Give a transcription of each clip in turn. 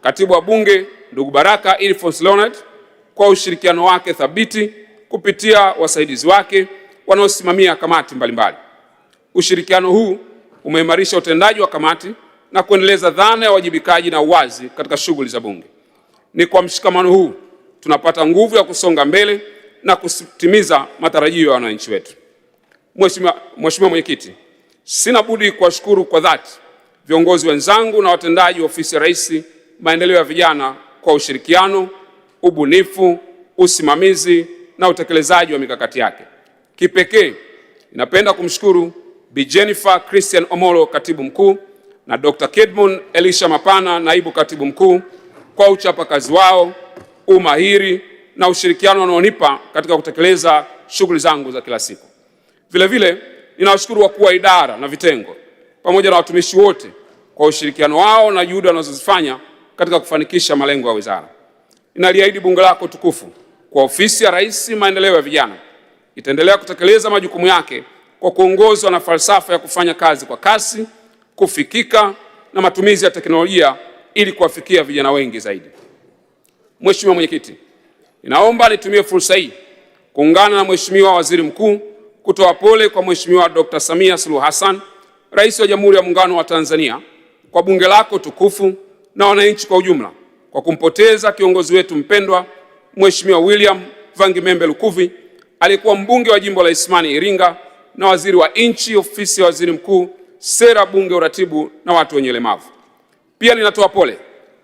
Katibu wa Bunge ndugu Baraka Ilfons Leonard kwa ushirikiano wake thabiti kupitia wasaidizi wake wanaosimamia kamati mbalimbali. Ushirikiano huu umeimarisha utendaji wa kamati na kuendeleza dhana ya uwajibikaji na uwazi katika shughuli za Bunge. Ni kwa mshikamano huu tunapata nguvu ya kusonga mbele na kutimiza matarajio ya wananchi wetu. Mheshimiwa Mwenyekiti, sina budi kuwashukuru kwa dhati viongozi wenzangu na watendaji wa Ofisi ya Rais Maendeleo ya Vijana kwa ushirikiano, ubunifu, usimamizi na utekelezaji wa mikakati yake. Kipekee ninapenda kumshukuru Bi Jennifer Christian Omolo, Katibu Mkuu, na Dr. Kedmon Elisha Mapana, Naibu Katibu Mkuu, kwa uchapakazi wao, umahiri na ushirikiano wanaonipa katika kutekeleza shughuli zangu za kila siku. Vile vile ninawashukuru wakuu wa idara na vitengo pamoja na watumishi wote kwa ushirikiano wao na juhudi wanazozifanya katika kufanikisha malengo ya wizara. Ninaliahidi Bunge lako tukufu kwa Ofisi ya Rais Maendeleo ya Vijana itaendelea kutekeleza majukumu yake kwa kuongozwa na falsafa ya kufanya kazi kwa kasi, kufikika na matumizi ya teknolojia ili kuwafikia vijana wengi zaidi. Mheshimiwa Mwenyekiti, ninaomba nitumie fursa hii kuungana na Mheshimiwa Waziri Mkuu kutoa pole kwa Mheshimiwa Dr. Samia Suluhu Hassan, Rais wa Jamhuri ya Muungano wa Tanzania, kwa Bunge lako tukufu na wananchi kwa ujumla kwa kumpoteza kiongozi wetu mpendwa Mheshimiwa William Vangimembe Lukuvi, aliyekuwa mbunge wa jimbo la Isimani Iringa na waziri wa Nchi, Ofisi ya Waziri Mkuu, Sera, Bunge, Uratibu na watu wenye ulemavu. Pia ninatoa pole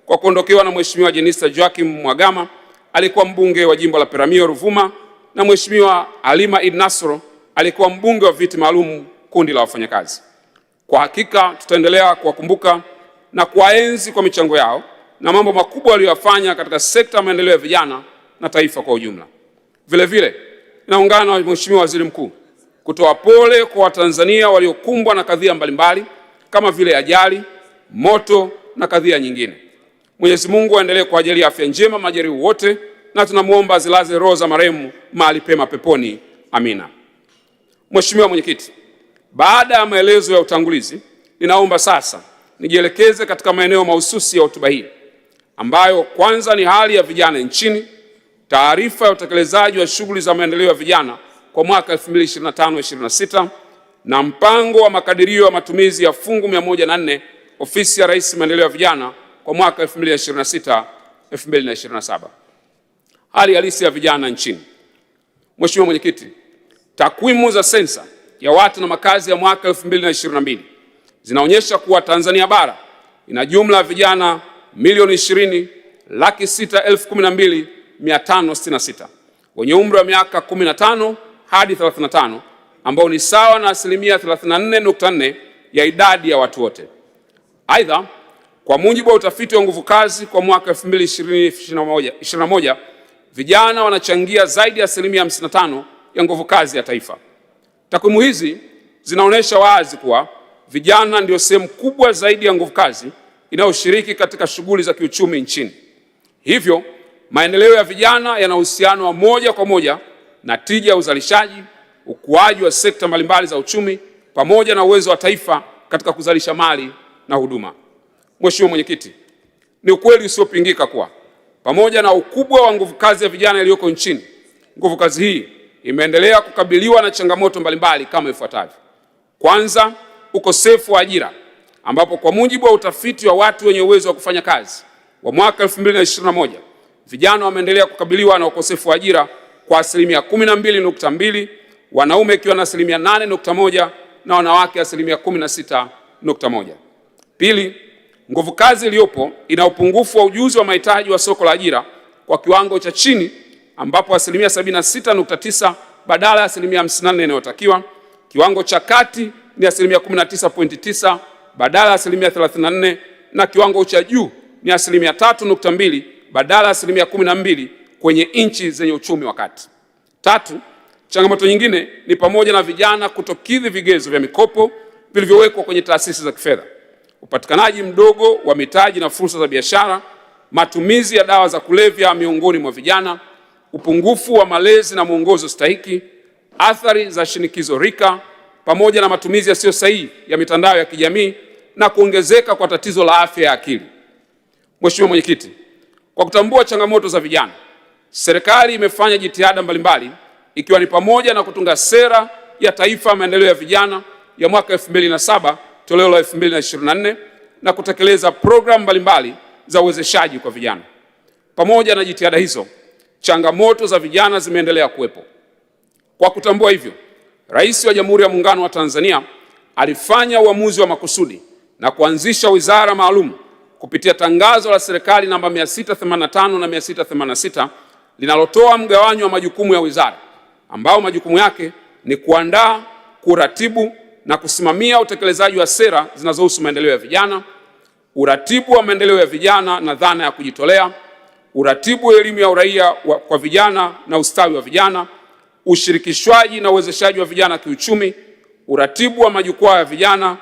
kwa kuondokewa na Mheshimiwa Jenista Joakim Mwagama, aliyekuwa mbunge wa jimbo la Peramiho Ruvuma, na Mheshimiwa Halima Id Nasro, aliyekuwa mbunge wa viti maalum kundi la wafanyakazi. Kwa hakika tutaendelea kuwakumbuka na kuwaenzi kwa michango yao na mambo makubwa waliyofanya katika sekta ya maendeleo ya vijana na taifa kwa ujumla. Vile vile naungana na Mheshimiwa Waziri Mkuu kutoa pole kwa Watanzania waliokumbwa na kadhia mbalimbali kama vile ajali, moto na kadhia nyingine. Mwenyezi Mungu aendelee kuwajalia afya njema majeruhi wote, na tunamuomba zilaze roho za marehemu mahali pema peponi. Amina. Mheshimiwa Mwenyekiti, baada ya maelezo ya utangulizi, ninaomba sasa nijielekeze katika maeneo mahususi ya hotuba hii, ambayo kwanza ni hali ya vijana nchini, taarifa ya utekelezaji wa shughuli za maendeleo ya vijana kwa mwaka 2025-26 na mpango wa makadirio ya matumizi ya fungu 104 Ofisi ya Rais Maendeleo ya Vijana kwa mwaka 2026-2027. Hali halisi ya vijana nchini. Mheshimiwa Mwenyekiti, takwimu za sensa ya watu na makazi ya mwaka 2022 zinaonyesha kuwa Tanzania bara ina jumla ya vijana milioni 20,612,566 wenye umri wa miaka 15 hadi 35, ambao ni sawa na asilimia 34.4 ya idadi ya watu wote. Aidha, kwa mujibu wa utafiti wa nguvu kazi kwa mwaka 2020-2021, vijana wanachangia zaidi ya asilimia 55 ya nguvu kazi ya taifa. Takwimu hizi zinaonyesha wazi kuwa vijana ndio sehemu kubwa zaidi ya nguvu kazi inayoshiriki katika shughuli za kiuchumi nchini. Hivyo, maendeleo ya vijana yana uhusiano wa moja kwa moja na tija ya uzalishaji, ukuaji wa sekta mbalimbali za uchumi, pamoja na uwezo wa taifa katika kuzalisha mali na huduma. Mheshimiwa Mwenyekiti, ni ukweli usiopingika kuwa pamoja na ukubwa wa nguvu kazi ya vijana iliyoko nchini, nguvu kazi hii imeendelea kukabiliwa na changamoto mbalimbali kama ifuatavyo. Kwanza, ukosefu wa ajira, ambapo kwa mujibu wa utafiti wa watu wenye uwezo wa kufanya kazi wa mwaka 2021, vijana wameendelea kukabiliwa na ukosefu wa ajira kwa asilimia 12.2, wanaume ikiwa na asilimia 8.1 na wanawake asilimia 16.1. Pili, nguvu kazi iliyopo ina upungufu wa ujuzi wa mahitaji wa soko la ajira kwa kiwango cha chini, ambapo asilimia 76.9 badala ya asilimia 54 inayotakiwa. Kiwango cha kati ni asilimia 19.9 badala ya asilimia 34, na kiwango cha juu ni asilimia 3.2 badala ya asilimia 12 kwenye nchi zenye uchumi wa kati. Tatu, changamoto nyingine ni pamoja na vijana kutokidhi vigezo vya mikopo vilivyowekwa kwenye taasisi za kifedha, upatikanaji mdogo wa mitaji na fursa za biashara, matumizi ya dawa za kulevya miongoni mwa vijana, upungufu wa malezi na mwongozo stahiki, athari za shinikizo rika, pamoja na matumizi yasiyo sahihi ya mitandao ya kijamii na kuongezeka kwa tatizo la afya ya akili. Mheshimiwa Mwenyekiti, kwa kutambua changamoto za vijana, serikali imefanya jitihada mbalimbali ikiwa ni pamoja na kutunga sera ya taifa ya maendeleo ya vijana ya mwaka 2007 toleo la 2024 na kutekeleza programu mbalimbali za uwezeshaji kwa vijana. Pamoja na jitihada hizo, changamoto za vijana zimeendelea kuwepo. Kwa kutambua hivyo, Rais wa Jamhuri ya Muungano wa Tanzania alifanya uamuzi wa makusudi na kuanzisha wizara maalum kupitia tangazo la serikali namba 685 na 686 linalotoa mgawanyo wa majukumu ya wizara, ambao majukumu yake ni kuandaa, kuratibu na kusimamia utekelezaji wa sera zinazohusu maendeleo ya vijana, uratibu wa maendeleo ya vijana na dhana ya kujitolea, uratibu wa elimu ya uraia kwa vijana na ustawi wa vijana, ushirikishwaji na uwezeshaji wa vijana kiuchumi, uratibu wa majukwaa ya vijana,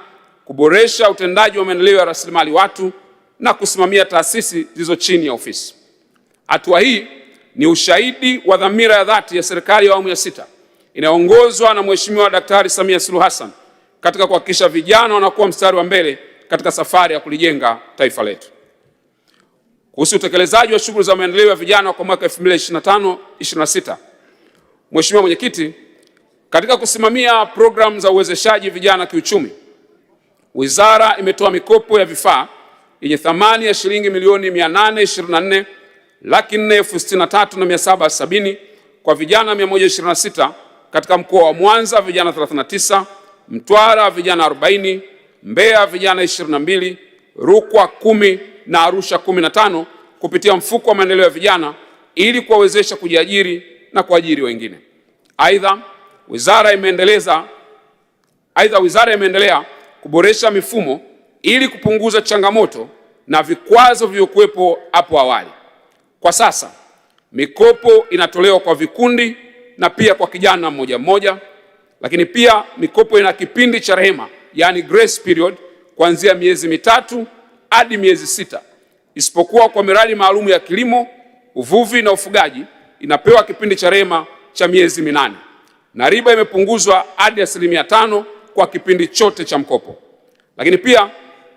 kuboresha utendaji wa maendeleo ya rasilimali watu na kusimamia taasisi zilizo chini ya ofisi. Hatua hii ni ushahidi wa dhamira ya dhati ya serikali ya awamu ya 6 inayoongozwa na Mheshimiwa Daktari Samia Suluhu Hassan katika kuhakikisha vijana wanakuwa mstari wa mbele katika safari ya kulijenga taifa letu. Kuhusu utekelezaji wa shughuli za maendeleo ya vijana kwa mwaka 2025-26, Mheshimiwa Mwenyekiti, katika kusimamia programu za uwezeshaji vijana kiuchumi, wizara imetoa mikopo ya vifaa yenye thamani ya shilingi milioni 824,463,770 kwa vijana 126 katika mkoa wa Mwanza vijana 39, Mtwara vijana 40, Mbeya vijana 22, Rukwa 10 na Arusha 15 kupitia mfuko wa maendeleo ya vijana ili kuwawezesha kujiajiri na kuajiri wengine. Aidha, wizara imeendelea kuboresha mifumo ili kupunguza changamoto na vikwazo vilivyokuwepo hapo awali. Kwa sasa, mikopo inatolewa kwa vikundi na pia kwa kijana mmoja mmoja, lakini pia mikopo ina kipindi cha rehema, yani grace period, kuanzia miezi 3 hadi miezi 6. Isipokuwa kwa miradi maalum ya kilimo, uvuvi na ufugaji inapewa kipindi cha rehema cha miezi 8. Na riba imepunguzwa hadi 5% kwa kipindi chote cha mkopo. Lakini pia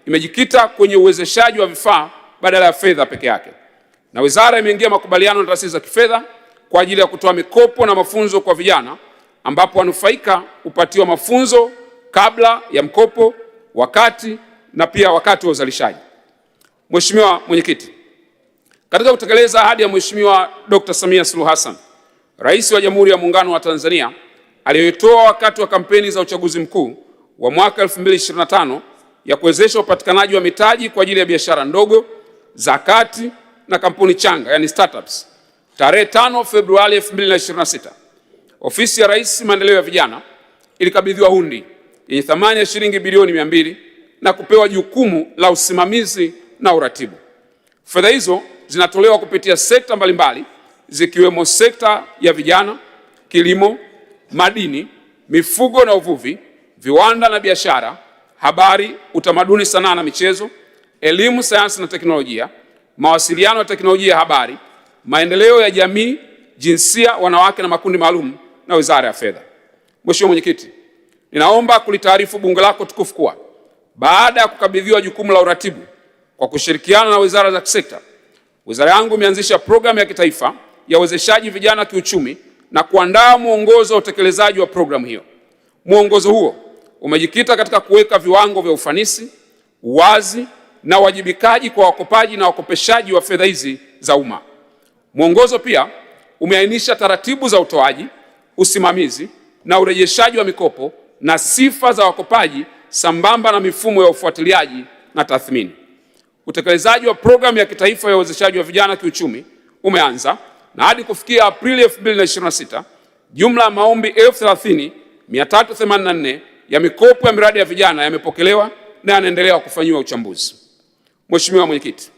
imejikita kwenye uwezeshaji wa vifaa badala ya fedha peke yake. Na wizara imeingia makubaliano na taasisi za kifedha kwa ajili ya kutoa mikopo na mafunzo kwa vijana, ambapo wanufaika hupatiwa mafunzo kabla ya mkopo, wakati na pia wakati wa uzalishaji. Mheshimiwa Mwenyekiti, katika kutekeleza ahadi ya Mheshimiwa Dr. Samia Suluhu Hassan, Rais wa Jamhuri ya Muungano wa Tanzania, aliyoitoa wakati wa kampeni za uchaguzi mkuu wa mwaka 2025 ya kuwezesha upatikanaji wa mitaji kwa ajili ya biashara ndogo, zakati na kampuni changa, yani startups, tarehe 5 Februari 2026, Ofisi ya Rais Maendeleo ya Vijana ilikabidhiwa hundi yenye thamani ya shilingi bilioni 200 na kupewa jukumu la usimamizi na uratibu. Fedha hizo zinatolewa kupitia sekta mbalimbali zikiwemo sekta ya vijana, kilimo, madini, mifugo na uvuvi, viwanda na biashara, habari, utamaduni, sanaa na michezo, elimu, sayansi na teknolojia, mawasiliano na teknolojia ya habari, maendeleo ya jamii, jinsia, wanawake na makundi maalum na Wizara ya Fedha. Mheshimiwa Mwenyekiti, ninaomba kulitaarifu bunge lako tukufu kuwa baada ya kukabidhiwa jukumu la uratibu kwa kushirikiana na wizara za kisekta, wizara yangu imeanzisha programu ya kitaifa ya uwezeshaji vijana kiuchumi na kuandaa mwongozo wa utekelezaji wa programu hiyo. Mwongozo huo umejikita katika kuweka viwango vya ufanisi, uwazi na uwajibikaji kwa wakopaji na wakopeshaji wa fedha hizi za umma. Mwongozo pia umeainisha taratibu za utoaji, usimamizi na urejeshaji wa mikopo na sifa za wakopaji sambamba na mifumo ya ufuatiliaji na tathmini. Utekelezaji wa programu ya kitaifa ya uwezeshaji wa vijana kiuchumi umeanza na hadi kufikia Aprili 2026, jumla ya maombi 30,384 ya mikopo ya miradi ya vijana yamepokelewa na yanaendelea kufanyiwa uchambuzi. Mheshimiwa Mwenyekiti,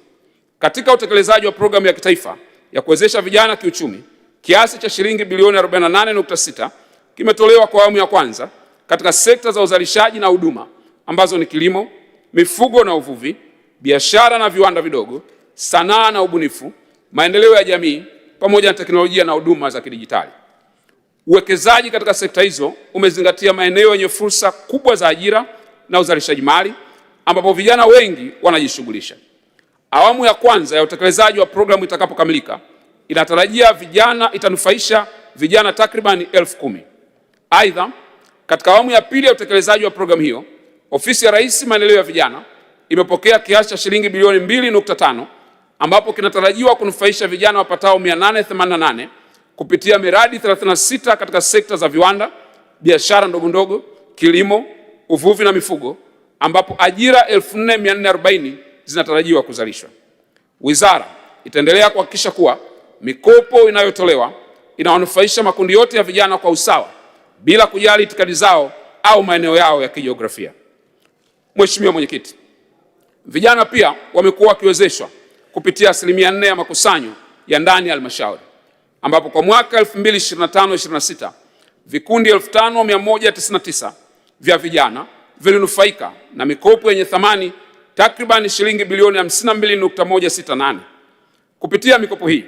katika utekelezaji wa programu ya kitaifa ya kuwezesha vijana kiuchumi, kiasi cha shilingi bilioni 48.6 kimetolewa kwa awamu ya kwanza katika sekta za uzalishaji na huduma ambazo ni kilimo, mifugo na uvuvi, biashara na viwanda vidogo, sanaa na ubunifu, maendeleo ya jamii pamoja na teknolojia na huduma za kidijitali. Uwekezaji katika sekta hizo umezingatia maeneo yenye fursa kubwa za ajira na uzalishaji mali ambapo vijana wengi wanajishughulisha. Awamu ya kwanza ya utekelezaji wa programu itakapokamilika, inatarajia itanufaisha vijana takriban 10,000. Aidha, katika awamu ya pili ya utekelezaji wa programu hiyo, Ofisi ya Rais Maendeleo ya Vijana imepokea kiasi cha shilingi bilioni 2.5 ambapo kinatarajiwa kunufaisha vijana wapatao 888 kupitia miradi 36 katika sekta za viwanda, biashara ndogondogo, kilimo, uvuvi na mifugo, ambapo ajira 4440 zinatarajiwa kuzalishwa. Wizara itaendelea kuhakikisha kuwa mikopo inayotolewa inawanufaisha makundi yote ya vijana kwa usawa bila kujali itikadi zao au maeneo yao ya kijiografia. Mheshimiwa Mwenyekiti, vijana pia wamekuwa wakiwezeshwa kupitia 4% ya makusanyo ya ndani ya halmashauri, ambapo kwa mwaka 2025-26 vikundi 5199 vya vijana vilinufaika na mikopo yenye thamani takriban shilingi bilioni 52.168. Kupitia mikopo hii,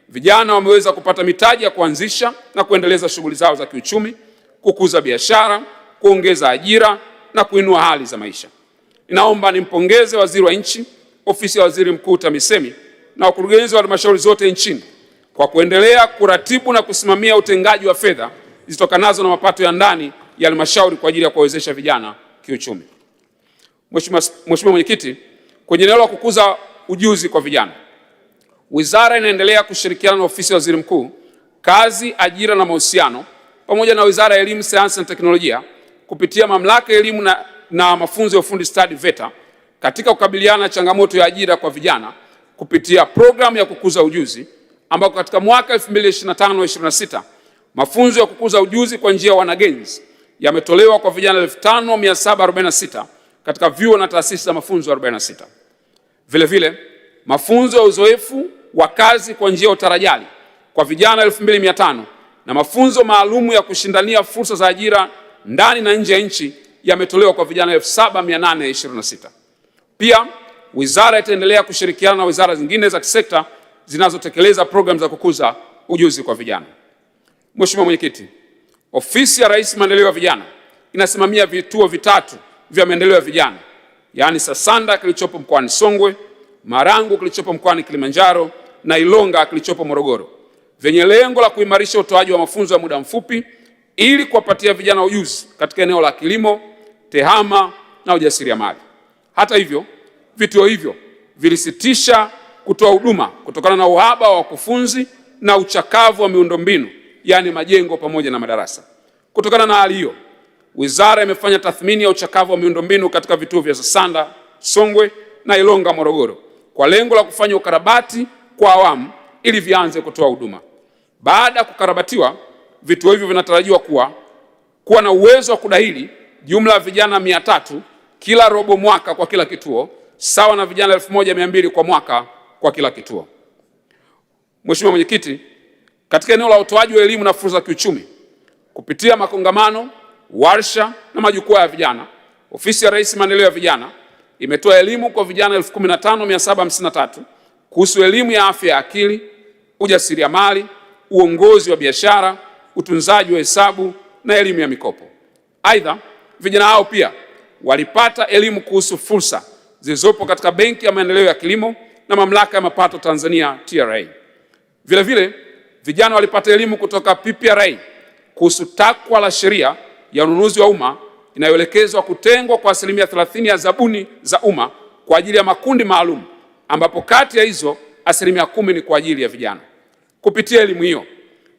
vijana wameweza kupata mitaji ya kuanzisha na kuendeleza shughuli zao za kiuchumi, kukuza biashara, kuongeza ajira na kuinua hali za maisha. Ninaomba nimpongeze Waziri wa Nchi, Ofisi ya Waziri Mkuu TAMISEMI na wakurugenzi wa halmashauri zote nchini kwa kuendelea kuratibu na kusimamia utengaji wa fedha zitokanazo na mapato ya ndani ya halmashauri kwa ajili ya kuwawezesha vijana kiuchumi. Mheshimiwa Mwenyekiti, kwenye eneo la kukuza ujuzi kwa vijana, wizara inaendelea kushirikiana na Ofisi ya Waziri Mkuu, Kazi, Ajira na Mahusiano pamoja na Wizara ya Elimu, Sayansi na Teknolojia kupitia Mamlaka ya Elimu na Mafunzo ya Ufundi Stadi VETA katika kukabiliana na changamoto ya ajira kwa vijana kupitia programu ya kukuza ujuzi, ambako katika mwaka 2025-26 mafunzo ya kukuza ujuzi kwa njia ya wanagenzi yametolewa kwa vijana 5746 katika vyuo na taasisi za mafunzo 46. Vile vile, mafunzo ya uzoefu wa kazi kwa njia ya utarajali kwa vijana 2500 na mafunzo maalumu ya kushindania fursa za ajira ndani na nje ya nchi yametolewa kwa vijana 7826. Pia, wizara itaendelea kushirikiana na wizara zingine za kisekta zinazotekeleza programu za kukuza ujuzi kwa vijana. Mheshimiwa Mwenyekiti, Ofisi ya Rais Maendeleo ya Vijana inasimamia vituo vitatu vya maendeleo ya vijana, yaani Sasanda kilichopo mkoani Songwe, Marangu kilichopo mkoani Kilimanjaro na Ilonga kilichopo Morogoro, vyenye lengo la kuimarisha utoaji wa mafunzo ya muda mfupi ili kuwapatia vijana ujuzi katika eneo la kilimo, tehama na ujasiriamali. Hata hivyo, vituo hivyo vilisitisha kutoa huduma kutokana na uhaba wa wakufunzi na uchakavu wa miundombinu, yaani majengo pamoja na madarasa. Kutokana na hali hiyo, wizara imefanya tathmini ya uchakavu wa miundombinu katika vituo vya Sasanda, Songwe na Ilonga, Morogoro kwa lengo la kufanya ukarabati kwa awamu ili vianze kutoa huduma. Baada ya kukarabatiwa, vituo hivyo vinatarajiwa kuwa na uwezo wa kudahili jumla ya vijana 300 kila robo mwaka kwa kila kituo, sawa na vijana 1200 kwa mwaka kwa kila kituo. Mheshimiwa Mwenyekiti, katika eneo la utoaji wa elimu na fursa za kiuchumi kupitia makongamano, warsha na majukwaa ya vijana, Ofisi ya Rais Maendeleo ya Vijana imetoa elimu kwa vijana 15753 kuhusu elimu ya afya ya akili, ujasiriamali, uongozi wa biashara, utunzaji wa hesabu na elimu ya mikopo. Aidha, vijana hao pia walipata elimu kuhusu fursa zilizopo katika Benki ya Maendeleo ya Kilimo na Mamlaka ya Mapato Tanzania TRA. Vile vile, vijana walipata elimu kutoka PPRA kuhusu takwa la sheria ya ununuzi wa umma inayoelekezwa kutengwa kwa 30% ya zabuni za umma kwa ajili ya makundi maalum, ambapo kati ya hizo 10% ni kwa ajili ya vijana. Kupitia elimu hiyo,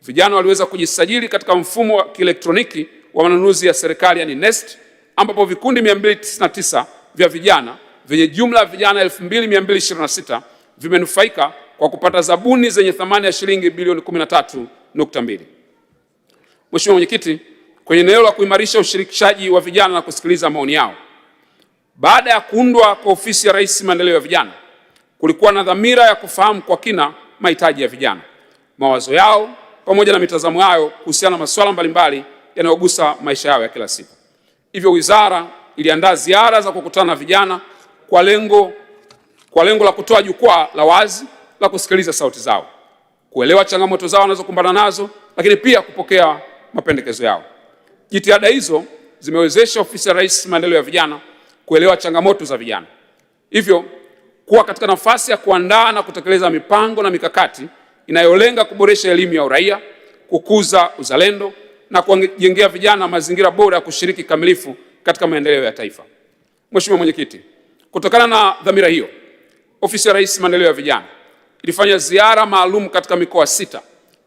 vijana waliweza kujisajili katika mfumo wa kielektroniki wa manunuzi ya serikali, yani NeST, ambapo vikundi 299 vya vijana vyenye jumla ya vijana 2226 vimenufaika kwa kupata zabuni zenye thamani ya shilingi bilioni 13.2. Mheshimiwa Mwenyekiti, kwenye eneo la kuimarisha ushirikishaji wa vijana na kusikiliza maoni yao, baada ya kuundwa kwa Ofisi ya Rais Maendeleo ya Vijana, kulikuwa na dhamira ya kufahamu kwa kina mahitaji ya vijana, mawazo yao pamoja na mitazamo yao kuhusiana na masuala mbalimbali yanayogusa maisha yao ya kila siku. Hivyo wizara iliandaa ziara za kukutana na vijana kwa lengo la kutoa jukwaa la wazi la kusikiliza sauti zao, kuelewa changamoto zao wanazokumbana nazo, lakini pia kupokea mapendekezo yao. Jitihada hizo zimewezesha Ofisi ya Rais Maendeleo ya Vijana kuelewa changamoto za vijana. Hivyo, kuwa katika nafasi ya kuandaa na kutekeleza mipango na mikakati inayolenga kuboresha elimu ya uraia, kukuza uzalendo na kuwajengea vijana mazingira bora ya kushiriki kamilifu katika maendeleo ya taifa. Mheshimiwa Mwenyekiti, kutokana na dhamira hiyo, Ofisi ya Rais Maendeleo ya Vijana ilifanya ziara maalum katika mikoa 6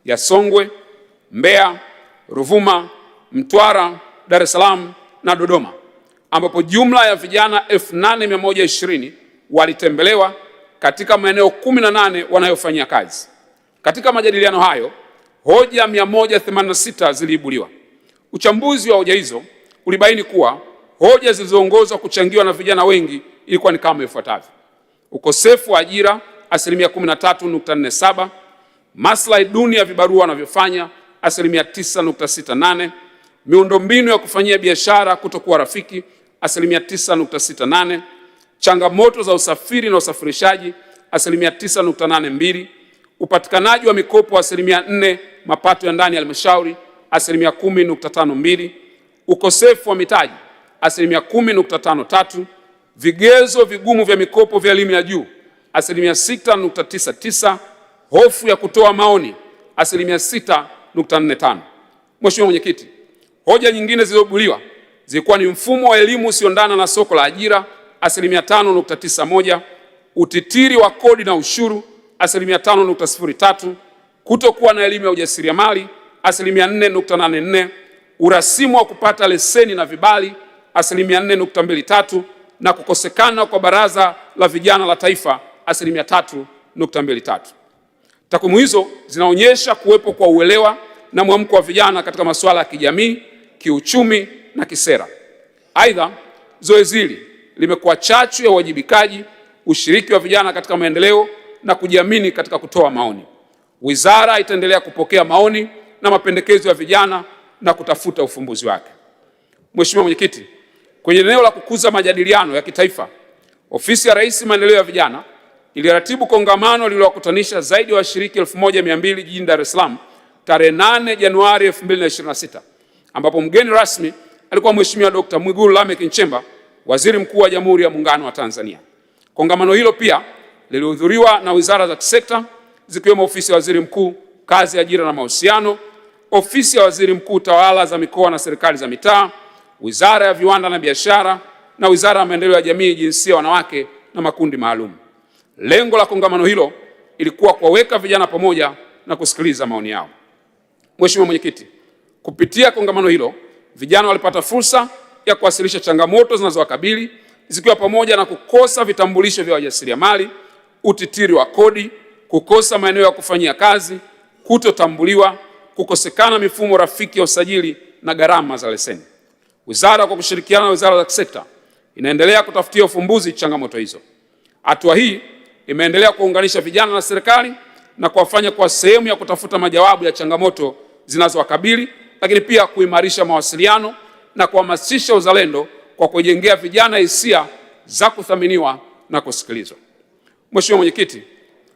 ya Songwe, Mbeya, Ruvuma, Mtwara, Dar es Salaam na Dodoma, ambapo jumla ya vijana 8120 walitembelewa katika maeneo 18 wanayofanyia kazi. Katika majadiliano hayo, hoja 186 ziliibuliwa. Uchambuzi wa hoja hizo ulibaini kuwa hoja zilizoongozwa kuchangiwa na vijana wengi ilikuwa ni kama ifuatavyo: ukosefu wa ajira 13.47%, maslahi duni ya vibarua wanavyofanya 9.68%, miundombinu ya kufanyia biashara kutokuwa rafiki 9.68%, changamoto za usafiri na usafirishaji 9.82%, upatikanaji wa mikopo 4%, mapato ya ndani ya halmashauri 10.52%, ukosefu wa mitaji 10.53%, vigezo vigumu vya mikopo vya elimu ya juu 6.99%, hofu ya kutoa maoni 6.45%. Mheshimiwa Mwenyekiti, hoja nyingine zilizoibuliwa zilikuwa ni mfumo wa elimu usioendana na soko la ajira 5.91%, utitiri wa kodi na ushuru 5.03%, kutokuwa na elimu ya ujasiriamali 4.84%, urasimu wa kupata leseni na vibali 4.23%, na kukosekana kwa Baraza la Vijana la Taifa 3.23%. Takwimu hizo zinaonyesha kuwepo kwa uelewa na mwamko wa vijana katika masuala ya kijamii, kiuchumi na kisera. Aidha, zoezi hili limekuwa chachu ya uwajibikaji, ushiriki wa vijana katika maendeleo na kujiamini katika kutoa maoni. Wizara itaendelea kupokea maoni na mapendekezo ya vijana na kutafuta ufumbuzi wake. Mheshimiwa Mwenyekiti, kwenye eneo la kukuza majadiliano ya kitaifa, Ofisi ya Rais Maendeleo ya Vijana iliratibu kongamano lililowakutanisha zaidi ya washiriki 1200 jijini Dar es Salaam tarehe 8 Januari 2026, ambapo mgeni rasmi alikuwa Mheshimiwa Dr. Mwigulu Lameck Nchemba, Waziri Mkuu wa Jamhuri ya Muungano wa Tanzania. Kongamano hilo pia lilihudhuriwa na wizara za kisekta zikiwemo Ofisi ya Waziri Mkuu, Kazi, Ajira na Mahusiano, Ofisi ya Waziri Mkuu, Tawala za Mikoa na Serikali za Mitaa, Wizara ya Viwanda na Biashara na Wizara ya Maendeleo ya Jamii, Jinsia, Wanawake na Makundi Maalum. Lengo la kongamano hilo ilikuwa kuwaweka vijana pamoja na kusikiliza maoni yao. Mheshimiwa Mwenyekiti, kupitia kongamano hilo, vijana walipata fursa ya kuwasilisha changamoto zinazowakabili zikiwa pamoja na kukosa vitambulisho vya wajasiriamali, utitiri wa kodi, kukosa maeneo ya kufanyia kazi, kutotambuliwa, kukosekana mifumo rafiki ya usajili na gharama za leseni. Wizara kwa kushirikiana na wizara za kisekta inaendelea kutafutia ufumbuzi changamoto hizo. Hatua hii imeendelea kuunganisha vijana na serikali na kuwafanya kwa sehemu ya kutafuta majawabu ya changamoto zinazowakabili, lakini pia kuimarisha mawasiliano na kuhamasisha uzalendo kwa kujengea vijana hisia za kuthaminiwa na kusikilizwa. Mheshimiwa Mwenyekiti,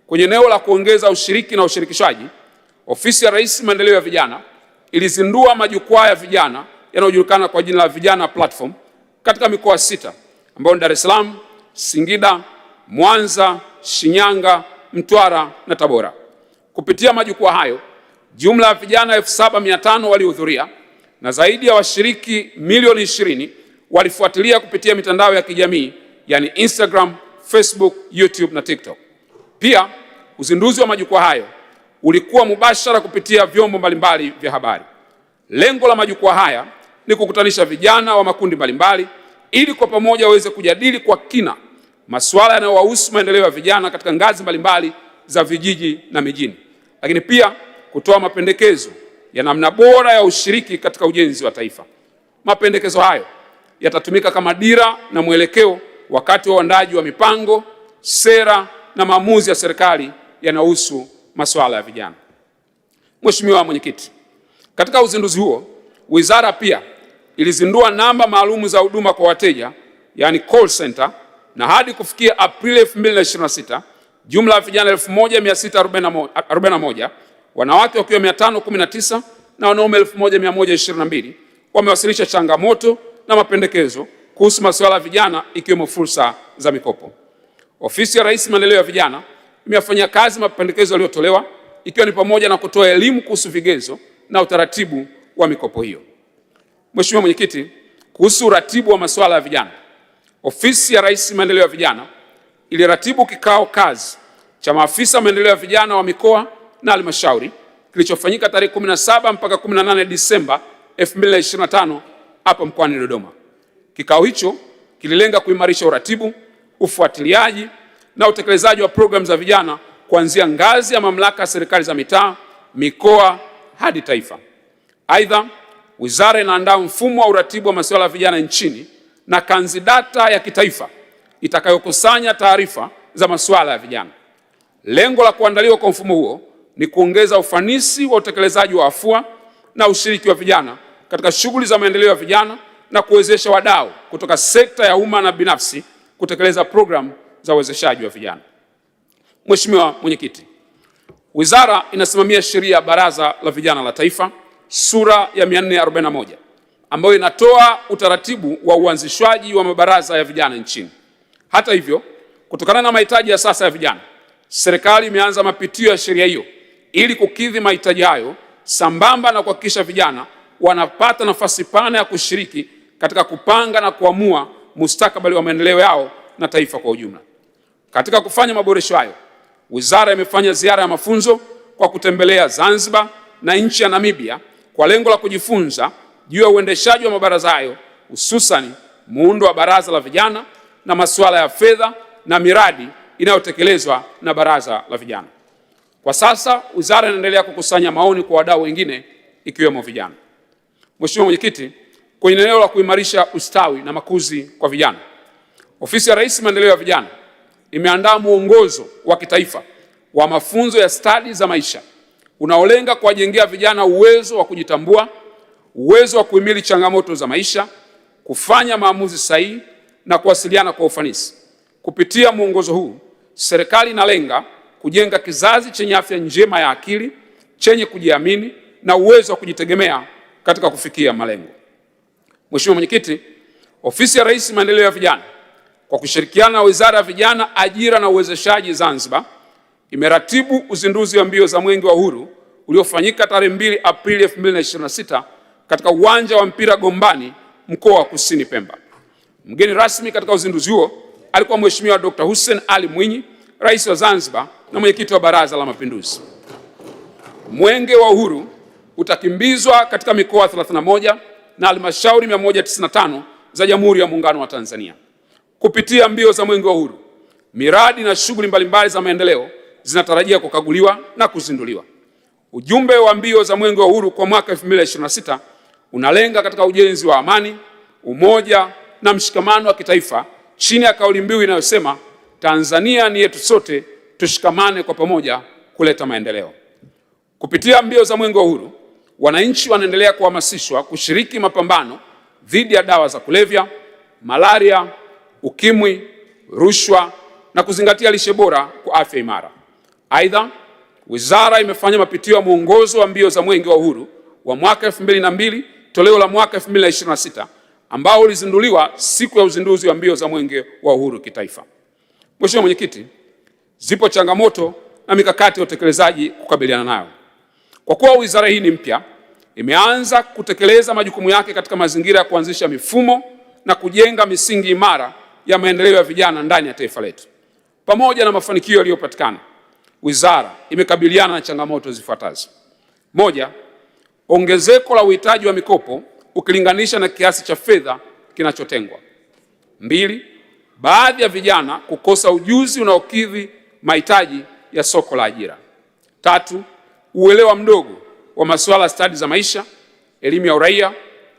kwenye eneo la kuongeza ushiriki na ushirikishwaji, Ofisi ya Rais Maendeleo ya Vijana ilizindua majukwaa ya vijana yanayojulikana kwa jina la Vijana Platform katika mikoa 6 ambayo ni Dar es Salaam, Singida, Mwanza, Shinyanga, Mtwara na Tabora. Kupitia majukwaa hayo, jumla ya vijana 7500 walihudhuria na zaidi ya washiriki milioni 20 walifuatilia kupitia mitandao ya kijamii, yani Instagram, Facebook, YouTube na TikTok. Pia uzinduzi wa majukwaa hayo ulikuwa mubashara kupitia vyombo mbalimbali vya habari. Lengo la majukwaa haya ni kukutanisha vijana wa makundi mbalimbali ili kwa pamoja waweze kujadili kwa kina masuala yanayowahusu maendeleo ya vijana katika ngazi mbalimbali za vijiji na mijini, lakini pia kutoa mapendekezo ya namna bora ya ushiriki katika ujenzi wa taifa. Mapendekezo hayo yatatumika kama dira na mwelekeo wakati wa uandaji wa mipango, sera na maamuzi ya serikali yanayohusu masuala ya vijana. Mheshimiwa Mwenyekiti, katika uzinduzi huo, wizara pia ilizindua namba maalum za huduma kwa wateja, yani call center, na hadi kufikia Aprili 2026, jumla ya vijana 1641, wanawake wakiwa 519 na wanaume 1122 wamewasilisha changamoto na mapendekezo kuhusu masuala ya vijana ikiwemo fursa za mikopo. Ofisi ya Rais Maendeleo ya Vijana imeyafanyia kazi mapendekezo yaliyotolewa, ikiwa ni pamoja na kutoa elimu kuhusu vigezo na utaratibu wa mikopo hiyo. Mheshimiwa Mwenyekiti, kuhusu uratibu wa masuala ya vijana, Ofisi ya Rais Maendeleo ya Vijana iliratibu kikao kazi cha maafisa maendeleo ya vijana wa mikoa na halmashauri kilichofanyika tarehe 17 mpaka 18 Disemba 2025 hapa mkoani Dodoma. Kikao hicho kililenga kuimarisha uratibu, ufuatiliaji na utekelezaji wa programu za vijana kuanzia ngazi ya mamlaka ya serikali za mitaa, mikoa hadi taifa. Aidha, wizara inaandaa mfumo wa uratibu wa masuala ya vijana nchini na kanzidata ya kitaifa itakayokusanya taarifa za masuala ya vijana. Lengo la kuandaliwa kwa mfumo huo ni kuongeza ufanisi wa utekelezaji wa afua na ushiriki wa vijana katika shughuli za maendeleo ya vijana na kuwezesha wadau kutoka sekta ya umma na binafsi kutekeleza programu za uwezeshaji wa vijana. Mheshimiwa Mwenyekiti, wizara inasimamia sheria ya Baraza la Vijana la Taifa sura ya 441 ambayo inatoa utaratibu wa uanzishwaji wa mabaraza ya vijana nchini. Hata hivyo, kutokana na mahitaji ya sasa ya vijana, serikali imeanza mapitio ya sheria hiyo ili kukidhi mahitaji hayo sambamba na kuhakikisha vijana wanapata nafasi pana ya kushiriki katika kupanga na kuamua mustakabali wa maendeleo yao na taifa kwa ujumla. Katika kufanya maboresho hayo, wizara imefanya ziara ya mafunzo kwa kutembelea Zanzibar na nchi ya Namibia kwa lengo la kujifunza juu ya uendeshaji wa mabaraza hayo, hususan muundo wa baraza la vijana na masuala ya fedha na miradi inayotekelezwa na baraza la vijana. Kwa sasa wizara inaendelea kukusanya maoni kwa wadau wengine ikiwemo vijana. Mheshimiwa Mwenyekiti, kwenye eneo la kuimarisha ustawi na makuzi kwa vijana, Ofisi ya Rais Maendeleo ya Vijana imeandaa mwongozo wa kitaifa wa mafunzo ya stadi za maisha unaolenga kuwajengea vijana uwezo wa kujitambua, uwezo wa kuhimili changamoto za maisha, kufanya maamuzi sahihi na kuwasiliana kwa ufanisi. Kupitia mwongozo huu, serikali inalenga kujenga kizazi chenye afya njema ya akili, chenye kujiamini na uwezo wa kujitegemea katika kufikia malengo. Mheshimiwa Mwenyekiti, Ofisi ya Rais Maendeleo ya Vijana kwa kushirikiana na Wizara ya Vijana, Ajira na Uwezeshaji Zanzibar imeratibu uzinduzi wa mbio za Mwenge wa Uhuru uliofanyika tarehe 2 Aprili 2026 katika uwanja wa mpira Gombani, mkoa wa Kusini Pemba. Mgeni rasmi katika uzinduzi huo alikuwa Mheshimiwa Dr. Hussein Ali Mwinyi, Rais wa Zanzibar na Mwenyekiti wa Baraza la Mapinduzi. Mwenge wa Uhuru utakimbizwa katika mikoa 31 na halmashauri 195 za Jamhuri ya Muungano wa Tanzania. Kupitia mbio za Mwenge wa Uhuru, miradi na shughuli mbalimbali za maendeleo zinatarajia kukaguliwa na kuzinduliwa. Ujumbe wa mbio za Mwenge wa Uhuru kwa mwaka 2026 unalenga katika ujenzi wa amani, umoja na mshikamano wa kitaifa chini ya kauli mbiu inayosema Tanzania ni yetu sote, tushikamane kwa pamoja kuleta maendeleo. Kupitia mbio za Mwenge wa Uhuru, wananchi wanaendelea kuhamasishwa kushiriki mapambano dhidi ya dawa za kulevya, malaria, ukimwi, rushwa na kuzingatia lishe bora kwa afya imara. Aidha, wizara imefanya mapitio ya mwongozo wa mbio za Mwenge wa Uhuru wa mwaka 2002 toleo la mwaka 2026 ambao ulizinduliwa siku ya uzinduzi wa mbio za Mwenge wa Uhuru kitaifa. Mheshimiwa Mwenyekiti, zipo changamoto na mikakati ya utekelezaji kukabiliana nayo. Kwa kuwa wizara hii ni mpya, imeanza kutekeleza majukumu yake katika mazingira ya kuanzisha mifumo na kujenga misingi imara ya maendeleo ya vijana ndani ya taifa letu. Pamoja na mafanikio yaliyopatikana, wizara imekabiliana na changamoto zifuatazo. 1. Ongezeko la uhitaji wa mikopo ukilinganisha na kiasi cha fedha kinachotengwa. 2. Baadhi ya vijana kukosa ujuzi unaokidhi mahitaji ya soko la ajira. 3. Uelewa mdogo wa masuala ya stadi za maisha, elimu ya uraia,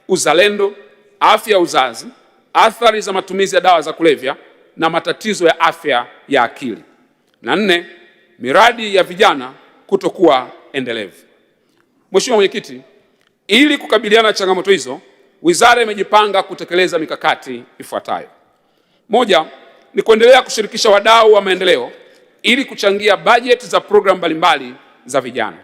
uzalendo, afya ya uzazi, athari za matumizi ya dawa za kulevya na matatizo ya afya ya akili. Na 4. Miradi ya vijana kutokuwa endelevu. Mheshimiwa Mwenyekiti, ili kukabiliana na changamoto hizo, wizara imejipanga kutekeleza mikakati ifuatayo. 1. Ni kuendelea kushirikisha wadau wa maendeleo ili kuchangia bajeti za programu mbalimbali za vijana.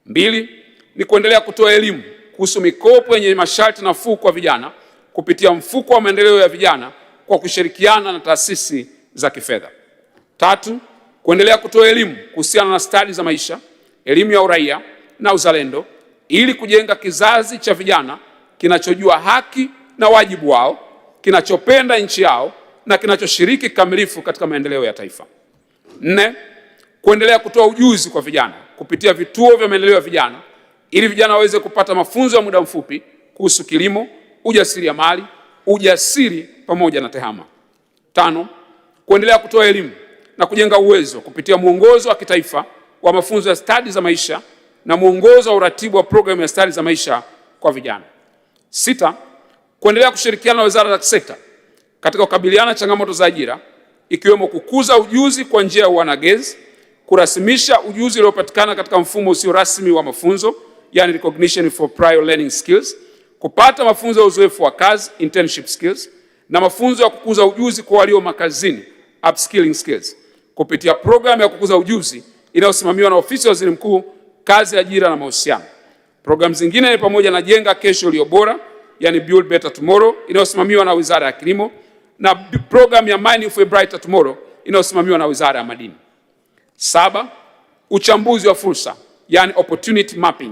2. Ni kuendelea kutoa elimu kuhusu mikopo yenye masharti nafuu kwa vijana kupitia mfuko wa maendeleo ya vijana kwa kushirikiana na taasisi za kifedha. 3, kuendelea kutoa elimu kuhusiana na stadi za maisha, elimu ya uraia na uzalendo, ili kujenga kizazi cha vijana kinachojua haki na wajibu wao, kinachopenda nchi yao na kinachoshiriki kikamilifu katika maendeleo ya taifa. 4, kuendelea kutoa ujuzi kwa vijana kupitia vituo vya maendeleo ya vijana, ili vijana waweze kupata mafunzo ya muda mfupi kuhusu kilimo, ujasiriamali, ujasiri pamoja na tehama. 5, kuendelea kutoa elimu na kujenga uwezo kupitia mwongozo wa kitaifa wa mafunzo ya stadi za maisha na mwongozo wa uratibu wa programu ya stadi za maisha kwa vijana. 6, kuendelea kushirikiana na wizara za kisekta katika kukabiliana changamoto za ajira, ikiwemo kukuza ujuzi kwa njia ya uanagezi, kurasimisha ujuzi uliopatikana katika mfumo usio rasmi wa mafunzo, yani recognition for prior learning skills, kupata mafunzo ya uzoefu wa kazi, internship skills, na mafunzo ya kukuza ujuzi kwa walio makazini, upskilling skills, kupitia programu ya kukuza ujuzi inayosimamiwa na ofisi ya Waziri Mkuu, kazi, ajira na mahusiano. Programu zingine ni pamoja na Jenga Kesho Iliyo Bora, yani Build Better Tomorrow, inayosimamiwa na Wizara ya Kilimo, na programu ya Mining for a Brighter Tomorrow inayosimamiwa na Wizara ya Madini. 7, uchambuzi wa fursa, yani opportunity mapping,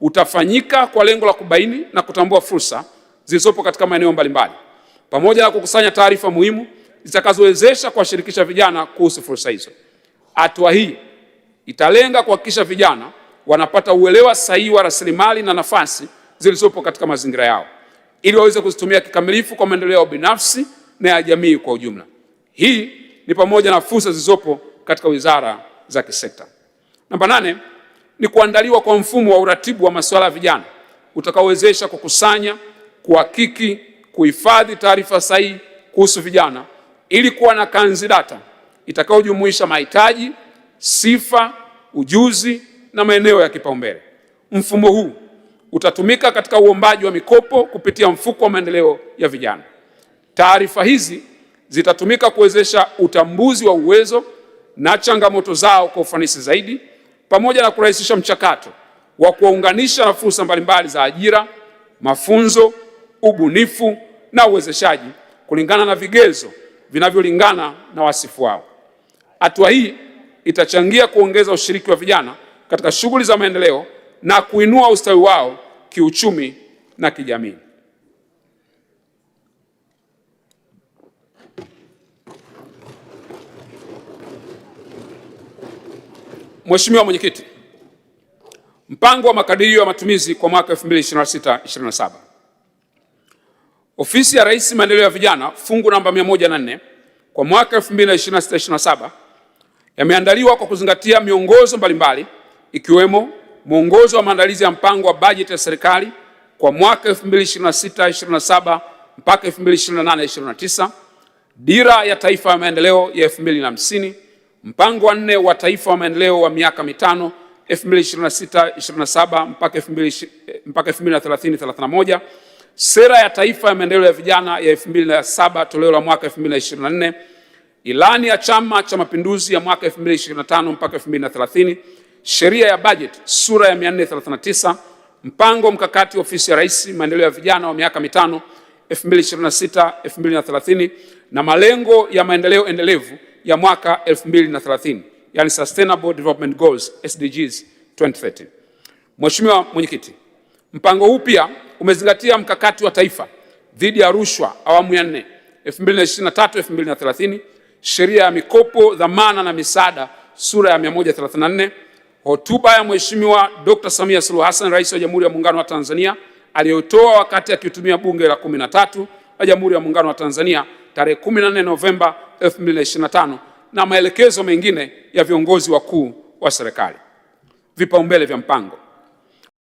utafanyika kwa lengo la kubaini na kutambua fursa zilizopo katika maeneo mbalimbali, pamoja na kukusanya taarifa muhimu zitakazowezesha kuwashirikisha vijana kuhusu fursa hizo. Hatua hii italenga kuhakikisha vijana wanapata uelewa sahihi wa rasilimali na nafasi zilizopo katika mazingira yao, ili waweze kuzitumia kikamilifu kwa maendeleo yao binafsi na ya jamii kwa ujumla. Hii ni pamoja na fursa zilizopo katika wizara za kisekta. Namba 8 ni kuandaliwa kwa mfumo wa uratibu wa masuala ya vijana utakaowezesha kukusanya, kuhakiki, kuhifadhi taarifa sahihi kuhusu vijana, ili kuwa na kanzi data itakayojumuisha mahitaji, sifa, ujuzi na maeneo ya kipaumbele. Mfumo huu utatumika katika uombaji wa mikopo kupitia mfuko wa maendeleo ya vijana. Taarifa hizi zitatumika kuwezesha utambuzi wa uwezo na changamoto zao kwa ufanisi zaidi, pamoja na kurahisisha mchakato wa kuwaunganisha na fursa mbalimbali za ajira, mafunzo, ubunifu na uwezeshaji kulingana na vigezo vinavyolingana na wasifu wao. Hatua hii itachangia kuongeza ushiriki wa vijana katika shughuli za maendeleo na kuinua ustawi wao kiuchumi na kijamii. Mheshimiwa Mwenyekiti, mpango wa makadirio ya matumizi kwa mwaka 2026/27. Ofisi ya Rais Maendeleo ya Vijana fungu namba 104 kwa mwaka 2026/27 yameandaliwa kwa kuzingatia miongozo mbalimbali, ikiwemo mwongozo wa maandalizi ya mpango wa bajeti ya serikali kwa mwaka 2026/27 mpaka 2028/29, dira ya taifa ya maendeleo ya 2050, mpango wa 4 wa taifa wa maendeleo wa miaka mitano 2026/27 mpaka 2030/31, sera ya taifa ya maendeleo ya vijana ya 2007 toleo la mwaka 2024, ilani ya Chama cha Mapinduzi ya mwaka 2025 mpaka 2030, sheria ya bajeti sura ya 439, mpango mkakati ofisi ya Rais Maendeleo ya Vijana wa miaka mitano 2026-2030, na malengo ya maendeleo endelevu ya mwaka 2030, yani Sustainable Development Goals SDGs 2030. Mheshimiwa Mwenyekiti, mpango huu pia umezingatia mkakati wa taifa dhidi ya rushwa awamu ya 4 2023-2030, sheria ya mikopo, dhamana na misaada sura ya 134, hotuba ya Mheshimiwa Dr. Samia Suluhu Hassan, Rais wa Jamhuri ya Muungano wa Tanzania, aliyotoa wakati akitumia Bunge la 13 la Jamhuri ya Muungano wa Tanzania tarehe 14 Novemba 2025, na maelekezo mengine ya viongozi wakuu wa serikali. Vipaumbele vya mpango.